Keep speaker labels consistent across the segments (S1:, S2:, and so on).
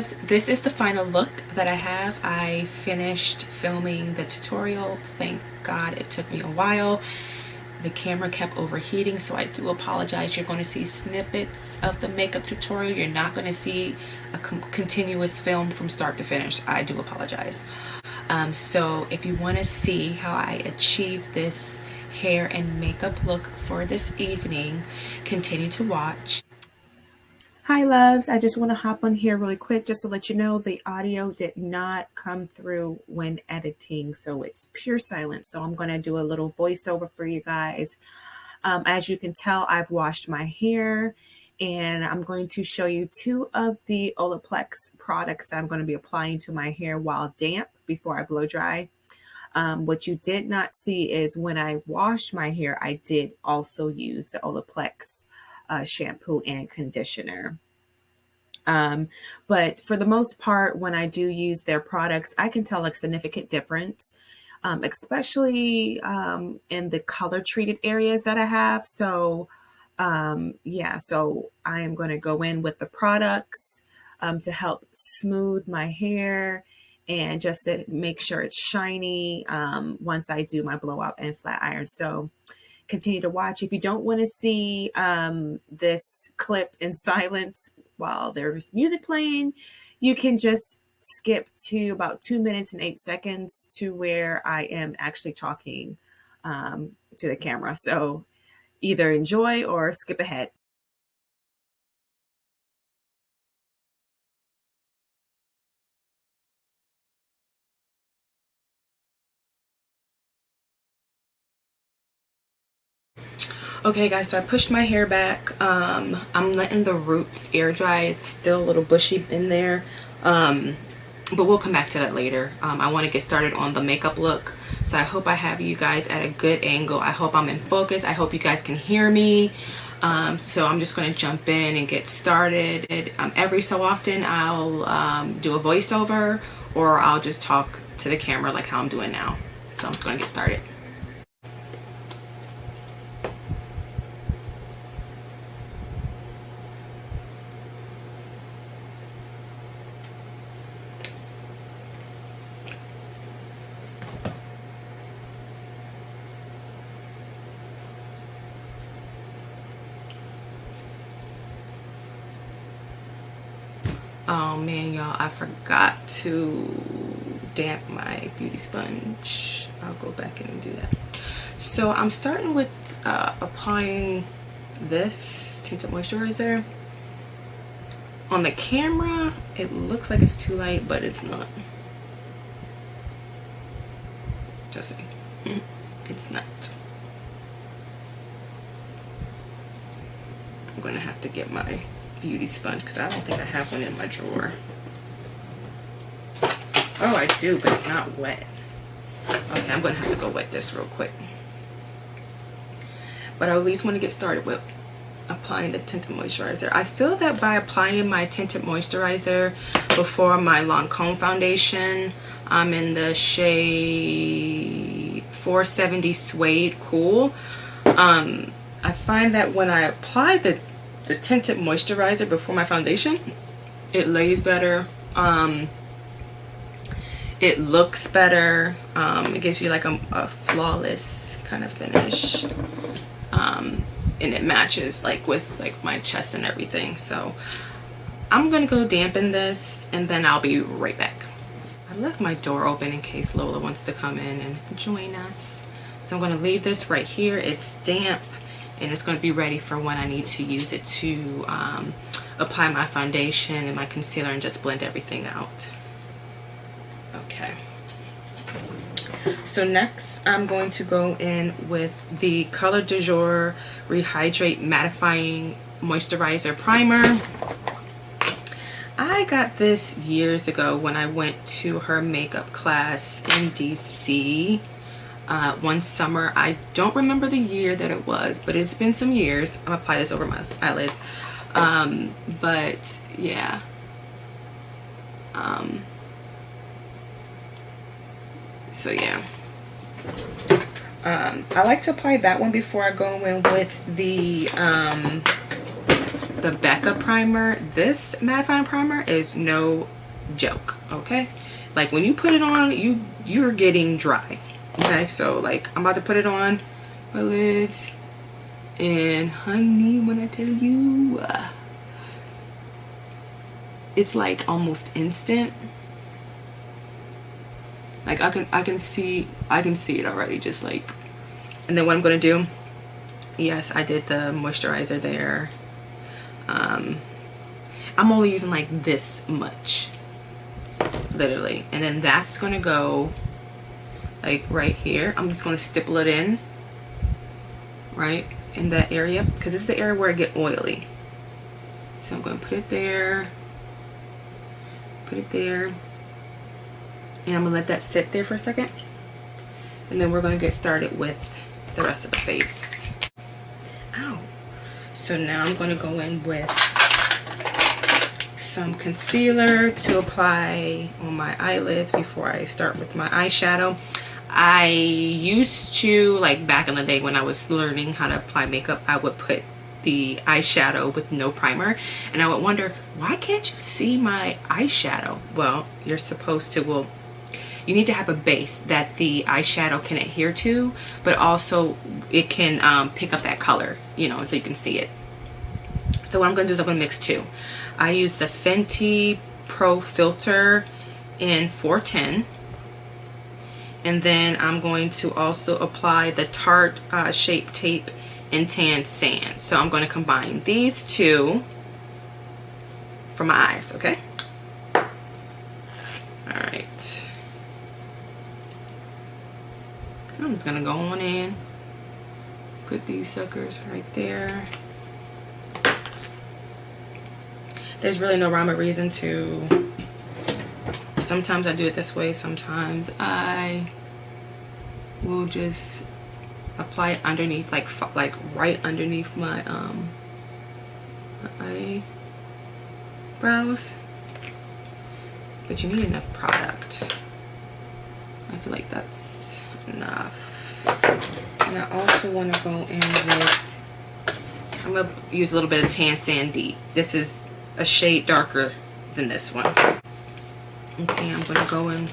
S1: loves, this is the final look that I have. I finished filming the tutorial. Thank God it took me a while. The camera kept overheating, so I do apologize. You're going to see snippets of the makeup tutorial. You're not going to see a continuous film from start to finish. I do apologize. So if you want to see how I achieve this hair and makeup look for this evening, continue to watch. Hi loves, I just want to hop on here really quick just to let you know the audio did not come through when editing, so it's pure silence. So I'm going to do a little voiceover for you guys. As you can tell, I've washed my hair, and I'm going to show you 2 of the Olaplex products that I'm going to be applying to my hair while damp before I blow dry. What you did not see is when I washed my hair, I did also use the Olaplex shampoo and conditioner. But for the most part, when I do use their products, I can tell a significant difference, especially in the color treated areas that I have. So yeah, so I am going to go in with the products to help smooth my hair and just to make sure it's shiny once I do my blowout and flat iron. So continue to watch. If you don't want to see this clip in silence while there's music playing, you can just skip to about 2 minutes and 8 seconds to where I am actually talking to the camera. So either enjoy or skip ahead. Okay guys, so I pushed my hair back. I'm letting the roots air dry. It's still a little bushy in there, but we'll come back to that later. I want to get started on the makeup look, so I hope I have you guys at a good angle. I hope I'm in focus. I hope you guys can hear me. So I'm just going to jump in and get started. Every so often I'll do a voiceover, or I'll just talk to the camera like how I'm doing now. So I'm going to get started. Oh man, y'all, I forgot to damp my beauty sponge. I'll go back in and do that. So I'm starting with applying this tinted moisturizer. On the camera, it looks like it's too light, but it's not. Just saying, it's not. I'm gonna have to get my beauty sponge because I don't think I have one in my drawer. Oh, I do, but it's not wet. Okay, I'm gonna have to go wet this real quick. But I at least want to get started with applying the tinted moisturizer. I feel that by applying my tinted moisturizer before my Lancome foundation, I'm in the shade 470 Suede Cool. I find that when I apply the tinted moisturizer before my foundation, it lays better, it looks better, it gives you like a flawless kind of finish, and it matches like with like my chest and everything. So I'm gonna go dampen this and then I'll be right back. I left my door open in case Lola wants to come in and join us, so I'm gonna leave this right here. It's damp and it's going to be ready for when I need to use it to apply my foundation and my concealer and just blend everything out. Okay. So next I'm going to go in with the Color du Jour Rehydrate Mattifying Moisturizer Primer. I got this years ago when I went to her makeup class in DC. One summer. I don't remember the year that it was, but it's been some years. I'm gonna apply this over my eyelids. But yeah. So yeah. I like to apply that one before I go in with the Becca primer. this mattifying primer is no joke, okay? Like when you put it on, you're getting dry, okay? So like I'm about to put it on my lids, and honey, when I tell you, it's like almost instant. Like I can see it already, just like. And then what I'm gonna do, yes, I did the moisturizer there. I'm only using like this much, literally, and then that's gonna go like right here. I'm just gonna stipple it in right in that area, because this is the area where it get oily. So I'm gonna put it there, and I'm gonna let that sit there for a second, and then we're gonna get started with the rest of the face. Ow. So now I'm gonna go in with some concealer to apply on my eyelids before I start with my eyeshadow. I used to, like back in the day when I was learning how to apply makeup, I would put the eyeshadow with no primer, and I would wonder, why can't you see my eyeshadow? Well, you're supposed to. Well, you need to have a base that the eyeshadow can adhere to, but also it can pick up that color, you know, so you can see it. So what I'm going to do is I'm going to mix two. I use the Fenty Pro Filter in 410. And then I'm going to also apply the Tarte Shape Tape in Tan Sand. So I'm going to combine these two for my eyes, okay? Alright. I'm just going to go on in, put these suckers right there. There's really no rhyme or reason to. Sometimes I do it this way, sometimes I will just apply it underneath, like right underneath my eyebrows. But you need enough product. I feel like that's enough. And I also want to go in with, I'm going to use a little bit of Tan Sand Deep. This is a shade darker than this one. Okay, I'm going to go in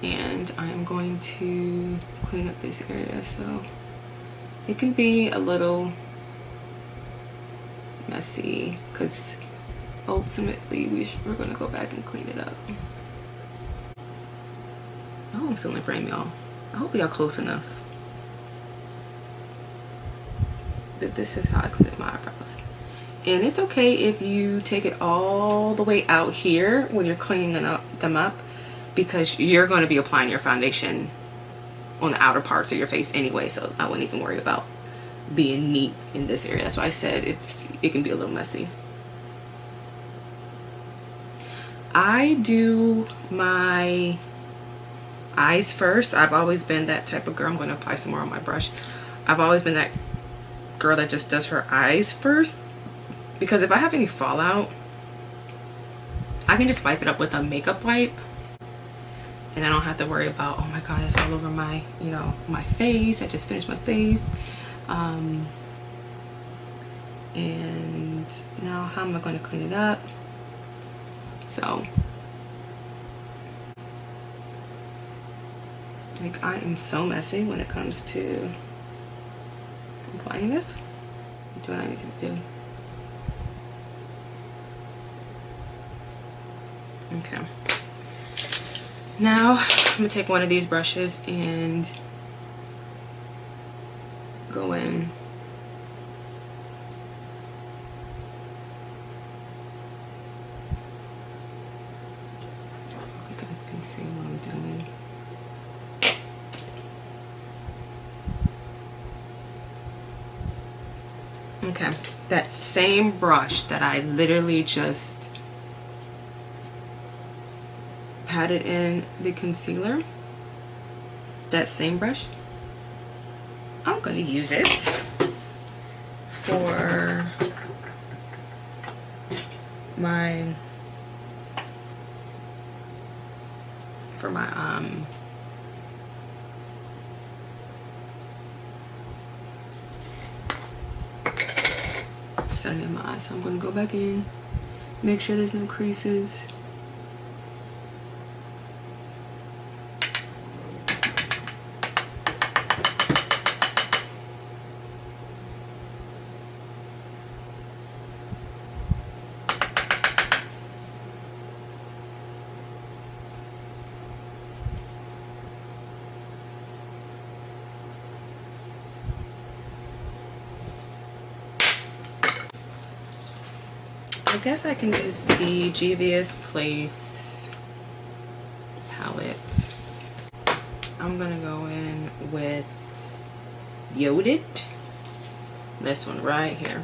S1: and I'm going to clean up this area, so it can be a little messy because ultimately we're going to go back and clean it up. Oh, I'm still in frame, y'all. I hope y'all close enough. But this is how I clean up my eyebrows. And it's okay if you take it all the way out here when you're cleaning them up, because you're going to be applying your foundation on the outer parts of your face anyway, so I wouldn't even worry about being neat in this area. That's why I said it can be a little messy. I do my eyes first. I've always been that type of girl. I'm going to apply some more on my brush. I've always been that girl that just does her eyes first, because if I have any fallout, I can just wipe it up with a makeup wipe, and I don't have to worry about, oh my god, it's all over my, you know, my face. I just finished my face. And now how am I going to clean it up? So, like, I am so messy when it comes to applying this. Do what I need to do. Okay. Now I'm gonna take one of these brushes and go in. You guys can see what I'm doing. Okay, that same brush that I literally just patted in the concealer, that same brush, I'm going to use it for my setting in my eyes. So I'm going to go back in, make sure there's no creases. I guess I can use the GVS Place palette. I'm gonna go in with Yoded, this one right here,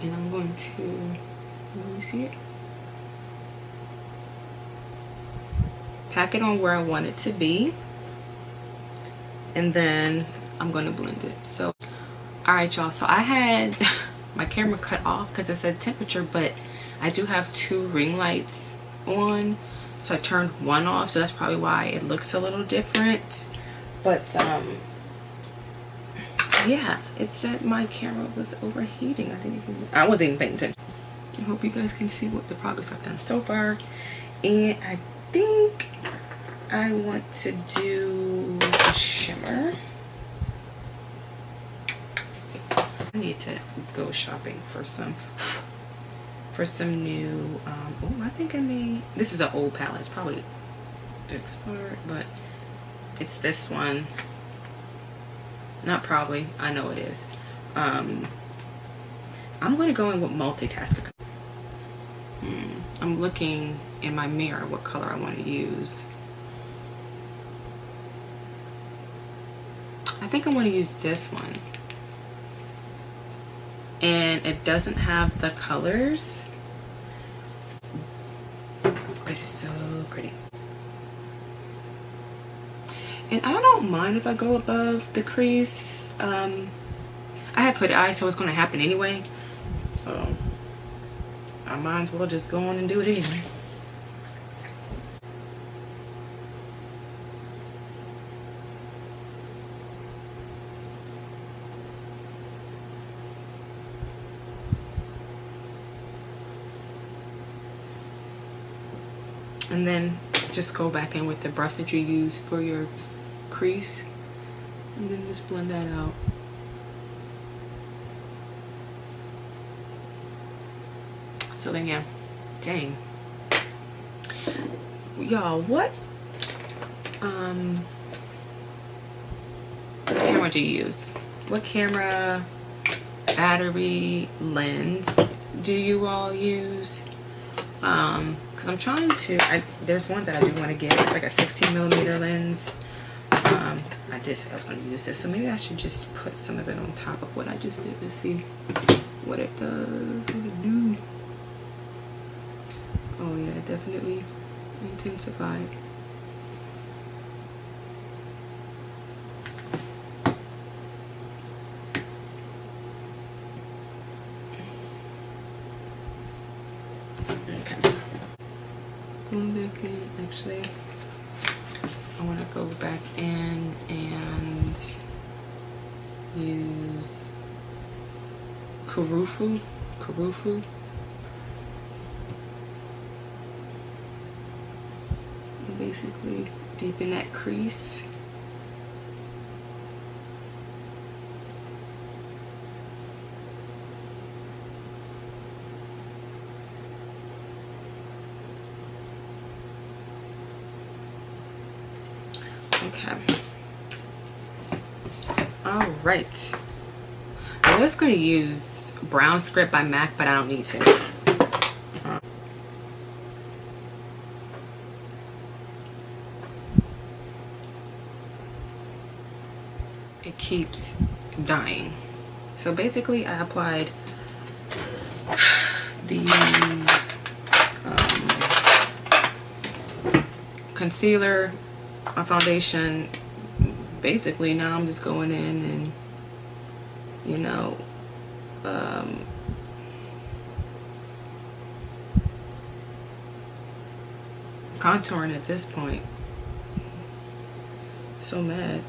S1: and I'm going to, let me see it, pack it on where I want it to be, and then I'm going to blend it. So alright y'all, so I had my camera cut off because it said temperature, but I do have 2 ring lights on, so I turned one off, so that's probably why it looks a little different. But yeah, it said my camera was overheating. I wasn't even paying attention. I hope you guys can see what the progress I've done so far, and I think I want to do a shimmer. I need to go shopping for some new oh, I think I may, this is an old palette, it's probably expired, but it's this one. Not probably, I know it is. I'm gonna go in with multitasker. I'm looking in my mirror what color I want to use. I think I want to use this one. And it doesn't have the colors. It is so pretty. And I don't mind if I go above the crease. I have put eye, so it's going to happen anyway. So I might as well just go on and do it anyway. And then just go back in with the brush that you use for your crease, and then just blend that out. So then, yeah, dang, y'all, what camera do you use? What camera, battery, lens do you all use? Because I'm trying to, there's one that I do want to get. It's like a 16mm lens. I did say I was going to use this, so maybe I should just put some of it on top of what I just did to see what it does, what it do. Oh yeah, definitely intensified. Going back in, actually, I want to go back in and use Karufu. And basically deepen that crease. Okay. All right. I was going to use Brown Script by MAC, but I don't need to. It keeps dying. So basically, I applied the concealer, my foundation. Basically, now I'm just going in and, you know, contouring at this point. So mad.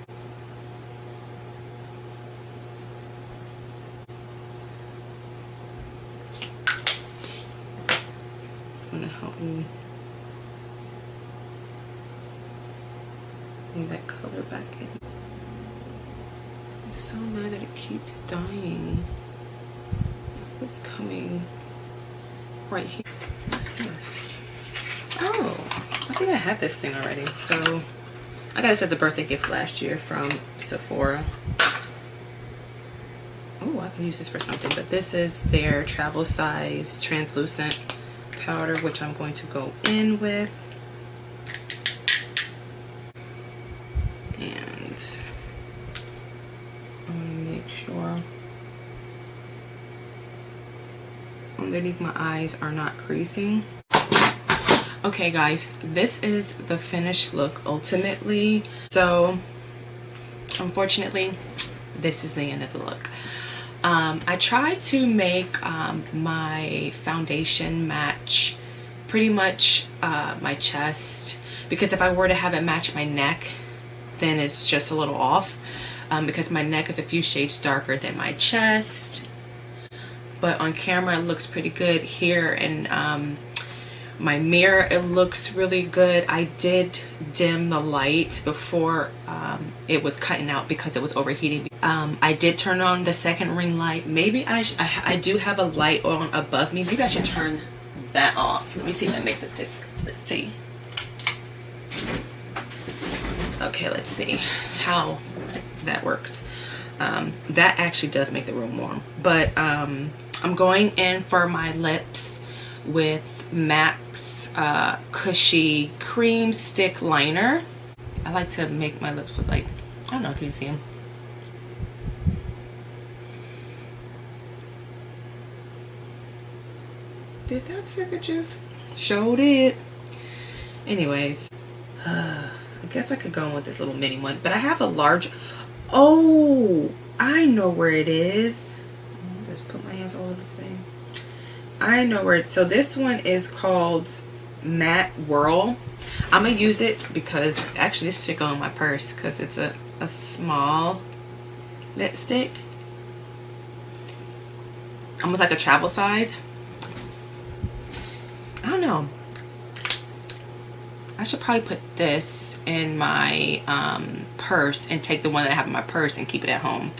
S1: help me bring that color back in. I'm so mad that it keeps dying. What's coming right here? What's this? Oh, I think I had this thing already. So I got this as a birthday gift last year from Sephora. Oh, I can use this for something, but this is their travel size translucent powder, which I'm going to go in with. And I'm gonna make sure underneath my eyes are not creasing. Okay guys, this is the finished look ultimately. So unfortunately, this is the end of the look. I tried to make my foundation match pretty much my chest, because if I were to have it match my neck, then it's just a little off, because my neck is a few shades darker than my chest. But on camera it looks pretty good. Here in my mirror it looks really good. I did dim the light before it was cutting out because it was overheating. I did turn on the second ring light. Maybe I do have a light on above me. Maybe I should turn that off. Let me see if that makes a difference. Let's see. Okay, let's see how that works. That actually does make the room warm. But I'm going in for my lips with MAC's Cushy Cream Stick Liner. I like to make my lips look like, I don't know, can you see them? Did that sucker just showed it? Anyways, I guess I could go in with this little mini one, but I have a large. Oh, I know where it is. Just put my hands all over this thing. I know where it's. So this one is called Matte Whirl. I'm gonna use it because actually this should go in my purse because it's a small lipstick, almost like a travel size. I don't know. I should probably put this in my purse and take the one that I have in my purse and keep it at home.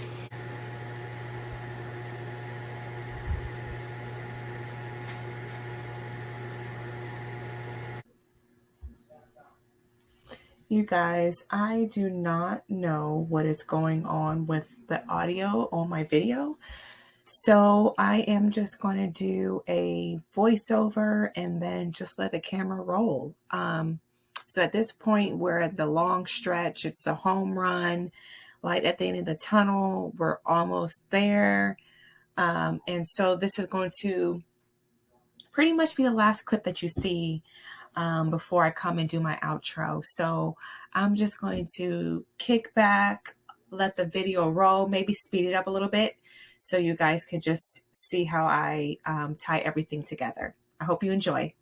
S1: You guys, I do not know what is going on with the audio on my video. So I am just going to do a voiceover and then just let the camera roll. So at this point, we're at the long stretch. It's the home run, light at the end of the tunnel. We're almost there. And so this is going to pretty much be the last clip that you see before I come and do my outro. So I'm just going to kick back, let the video roll, maybe speed it up a little bit so you guys could just see how I tie everything together. I hope you enjoy.